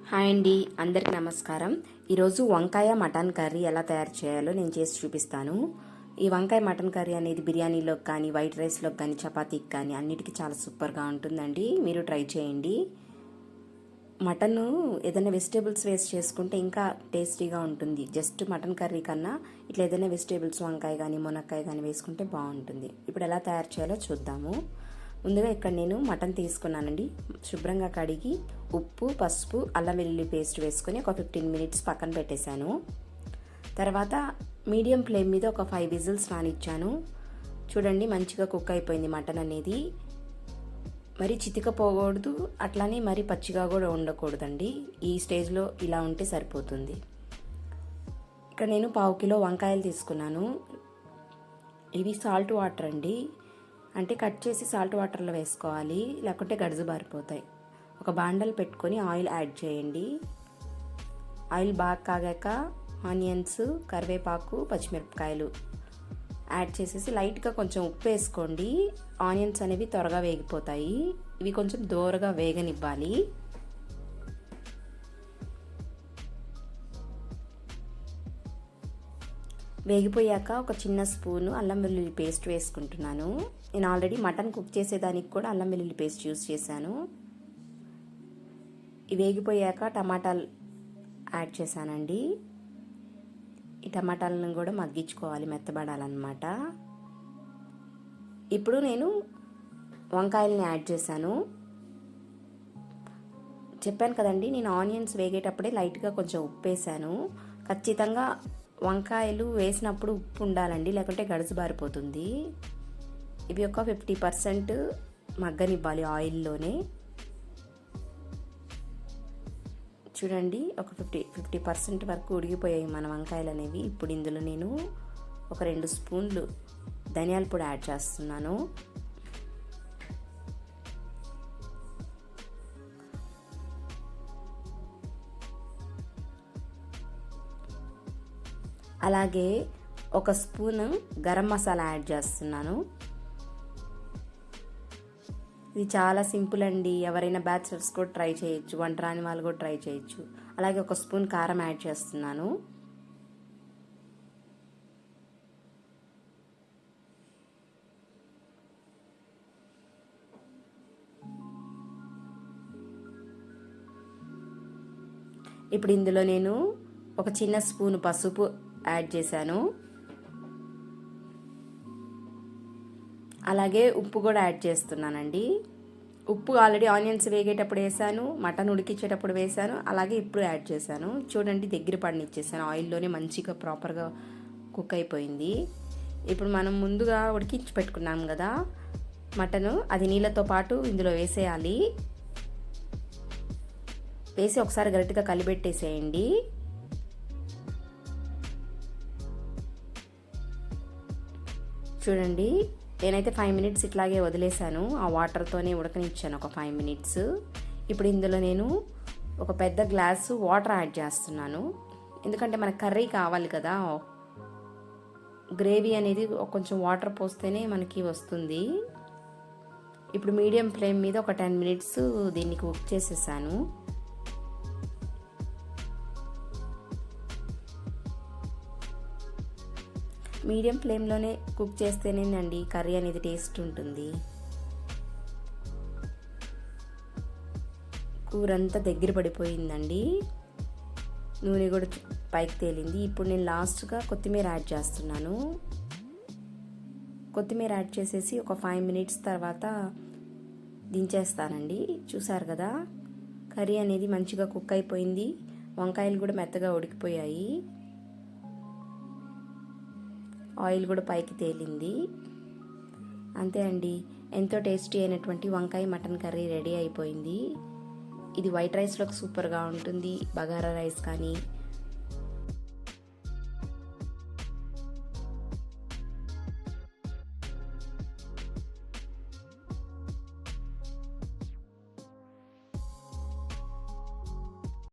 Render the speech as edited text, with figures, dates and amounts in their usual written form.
Hi అండి, అందరికి నమస్కారం. ఈరోజు వంకాయ మటన్ కర్రీ ఎలా తయారు చేయాలో నేను చేసి చూపిస్తాను. ఈ వంకాయ మటన్ కర్రీ అనేది బిర్యానీలోకి కానీ, వైట్ రైస్లోకి కానీ, చపాతీకి కానీ అన్నిటికీ చాలా సూపర్గా ఉంటుందండి. మీరు ట్రై చేయండి. మటన్ ఏదైనా వెజిటేబుల్స్ వేస్ట్ చేసుకుంటే ఇంకా టేస్టీగా ఉంటుంది. జస్ట్ మటన్ కర్రీ కన్నా ఇట్లా ఏదైనా వెజిటేబుల్స్ వంకాయ కానీ, మునక్కాయ కానీ వేసుకుంటే బాగుంటుంది. ఇప్పుడు ఎలా తయారు చేయాలో చూద్దాము. ముందుగా ఇక్కడ నేను మటన్ తీసుకున్నానండి. శుభ్రంగా కడిగి ఉప్పు, పసుపు, అల్లం వెల్లుల్లి పేస్ట్ వేసుకొని ఒక 15 మినిట్స్ పక్కన పెట్టేశాను. తర్వాత మీడియం ఫ్లేమ్ మీద ఒక 5 విజిల్స్ రానిచ్చాను. చూడండి, మంచిగా కుక్ అయిపోయింది మటన్ అనేది. మరి చితికపోకూడదు, అట్లానే మరి పచ్చిగా కూడా ఉండకూడదండి. ఈ స్టేజ్లో ఇలా ఉంటే సరిపోతుంది. ఇక్కడ నేను 1/2 కిలో వంకాయలు తీసుకున్నాను. ఇవి సాల్ట్ వాటర్ అండి, అంటే కట్ చేసి సాల్ట్ వాటర్లో వేసుకోవాలి, లేకుంటే గడుజు బారిపోతాయి. ఒక బాండల్ పెట్టుకొని ఆయిల్ యాడ్ చేయండి. ఆయిల్ బాగా కాగాక ఆనియన్స్, కరివేపాకు, పచ్చిమిరపకాయలు యాడ్ చేసేసి లైట్గా కొంచెం ఉప్పు వేసుకోండి. ఆనియన్స్ అనేవి త్వరగా వేగిపోతాయి. ఇవి కొంచెం దోరగా వేగనివ్వాలి. వేగిపోయాక ఒక చిన్న స్పూను అల్లం వెల్లుల్లి పేస్ట్ వేసుకుంటున్నాను. నేను ఆల్రెడీ మటన్ కుక్ చేసేదానికి కూడా అల్లం వెల్లుల్లి పేస్ట్ యూస్ చేశాను. ఇవి వేగిపోయాక టమాటాలు యాడ్ చేశానండి. ఈ టమాటాలను కూడా మగ్గించుకోవాలి, మెత్తబడాలన్నమాట. ఇప్పుడు నేను వంకాయలని యాడ్ చేశాను. చెప్పాను కదండి, నేను ఆనియన్స్ వేగేటప్పుడే లైట్గా కొంచెం ఉప్పు వేసాను. ఖచ్చితంగా వంకాయలు వేసినప్పుడు ఉప్పు ఉండాలండి, లేకుంటే గడుసు బారిపోతుంది. ఇవి ఒక 50% మగ్గనివ్వాలి ఆయిల్లోనే. చూడండి, ఒక 50% వరకు ఉడికిపోయాయి మన వంకాయలు అనేవి. ఇప్పుడు ఇందులో నేను ఒక 2 స్పూన్లు ధనియాల పొడి యాడ్ చేస్తున్నాను. అలాగే ఒక స్పూన్ గరం మసాలా యాడ్ చేస్తున్నాను. ఇది చాలా సింపుల్ అండి, ఎవరైనా బ్యాచిలర్స్ కూడా ట్రై చేయొచ్చు, వంట రాని వాళ్ళు కూడా ట్రై చేయొచ్చు. అలాగే ఒక స్పూన్ కారం యాడ్ చేస్తున్నాను. ఇప్పుడు ఇందులో నేను ఒక చిన్న స్పూన్ పసుపు యాడ్ చేశాను. అలాగే ఉప్పు కూడా యాడ్ చేస్తున్నానండి. ఉప్పు ఆల్రెడీ ఆనియన్స్ వేగేటప్పుడు వేసాను, మటన్ ఉడికించేటప్పుడు వేసాను, అలాగే ఇప్పుడు యాడ్ చేశాను. చూడండి, దగ్గర పడినిచ్చేసాను. ఆయిల్లోనే మంచిగా ప్రాపర్గా కుక్ అయిపోయింది. ఇప్పుడు మనం ముందుగా ఉడికించి పెట్టుకున్నాం కదా మటను, అది నీళ్ళతో పాటు ఇందులో వేసేయాలి. వేసి ఒకసారి గట్టిగా కలిపెట్టేసేయండి. చూడండి, నేనైతే 5 మినిట్స్ ఇట్లాగే వదిలేసాను. ఆ వాటర్తోనే ఉడకనిచ్చాను ఒక 5 మినిట్స్. ఇప్పుడు ఇందులో నేను ఒక పెద్ద గ్లాసు వాటర్ యాడ్ చేస్తున్నాను. ఎందుకంటే మనకు కర్రీ కావాలి కదా, గ్రేవీ అనేది కొంచెం వాటర్ పోస్తేనే మనకి వస్తుంది. ఇప్పుడు మీడియం ఫ్లేమ్ మీద ఒక 10 మినిట్స్ దీన్ని కుక్ చేసేసాను. మీడియం ఫ్లేమ్లోనే కుక్ చేస్తేనేనండి కర్రీ అనేది టేస్ట్ ఉంటుంది. కూర అంతా దగ్గర పడిపోయిందండి, నూనె కూడా పైకి తేలింది. ఇప్పుడు నేను లాస్ట్గా కొత్తిమీర యాడ్ చేస్తున్నాను. కొత్తిమీర యాడ్ చేసేసి ఒక 5 మినిట్స్ తర్వాత దించేస్తానండి. చూసారు కదా, కర్రీ అనేది మంచిగా కుక్ అయిపోయింది. వంకాయలు కూడా మెత్తగా ఉడికిపోయాయి. ఆయిల్ కూడా పైకి తేలింది. అంతే అండి, ఎంతో టేస్టీ అయినటువంటి వంకాయ మటన్ కర్రీ రెడీ అయిపోయింది. ఇది వైట్ రైస్లోకి సూపర్గా ఉంటుంది. బగారా రైస్ కానీ,